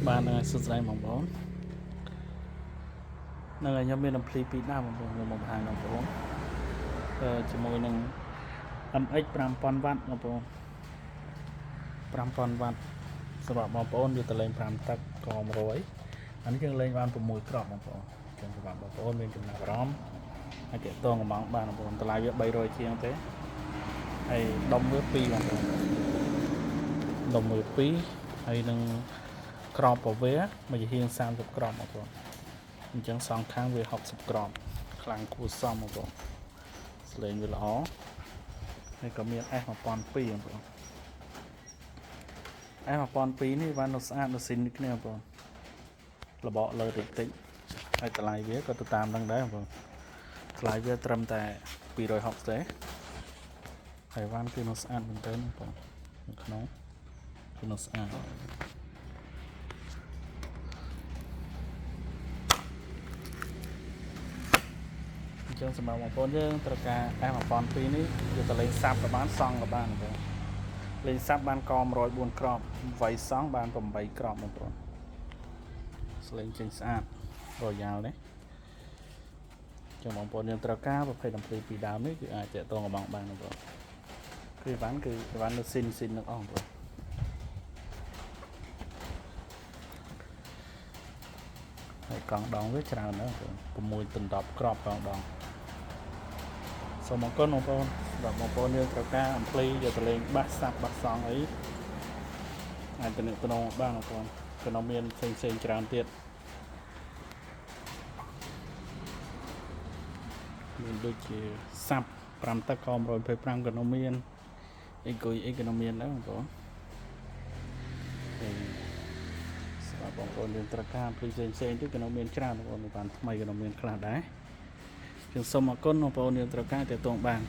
បានហើយសុខស្ដីបងប្អូននឹងឲ្យខ្ញុំមានអំភ្លីពីរដែរបងប្អូនខ្ញុំមកបង្ហាញបងប្អូនជាមួយនឹង MX 5000 វ៉ាត់បងប្អូន5000 វ៉ាត់សម្រាប់បងប្អូនយកទៅលេង5ទឹកក100អានេះយើងលេងបាន6គ្រាប់បងប្អូនចឹងសម្រាប់បងប្អូនមានចំណាប់អារម្មណ៍ហើយទាក់ទងកំងបានបងប្អូនតម្លៃវា300ជាងទេហើយដុំវា2បងប្អូនដុំវា2ហើយនឹងក្របប្រវែមួយជាហៀង30គ្រាប់បងប្អូនអញ្ចឹងសងខាងវា60គ្រាប់ខ្លាំងគួរសមបងប្អូនស្លេងវាល្អហើយក៏មាន S1002 បងប្អូន S1002 នេះបាននៅស្អាតនៅស៊ីននេះគ្នាបងប្អូនរបកលើតិចតិចហើយតម្លៃវាក៏ទៅតាមនឹងដែរបងប្អូនថ្លៃវាត្រឹមតែ260ទេហើយវ៉ាន់គឺនៅស្អាតមែនទែនបងប្អូននៅក្នុងគឺនៅស្អាតអញ្ចឹងសម្រាប់បងប្អូនយើងត្រូវការ S1002 នេះយកទៅលេងសាប់ក៏បានសង់ក៏បានបងប្អូនលេងសាប់បានក104គ្រាប់វាយសង់បាន8គ្រាប់បងប្អូនស្លេងចេញស្អាតរយ៉ាល់នេះចឹងបងប្អូនយើងត្រូវការប្រភេទអំភ្លីពីដើមនេះគឺអាចតាក់ទងកំងបានបងប្អូនគឺវ៉ាន់នៅស៊ីននឹងអស់បងប្អូនហើយកង់ដងវាច្រើនណាស់បងប្អូន6ទៅ10គ្រាប់កង់ដងសូមអរគុណបងប្អូនសម្រាប់បងប្អូនយើងត្រូវការអំភ្លីយកទៅលេងបាសសាប់បាសសង់អីអាចទៅនឹងតំណងបានបងប្អូនក៏នៅមានផ្សេងច្រើនទៀតមានដូចជាសាប់5ទឹកក125ក៏នៅមានអីគុយអីក៏នៅមានដែរបងប្អូនហើយសម្រាប់បងប្អូនយើងត្រូវការផ្សេងទៀតក៏នៅមានច្រើនបងប្អូនបានថ្មីក៏នៅមានខ្លះដែរខ្ញុំសូមអរគុណបងប្អូនយើងត្រូវការទាក់ទងបាន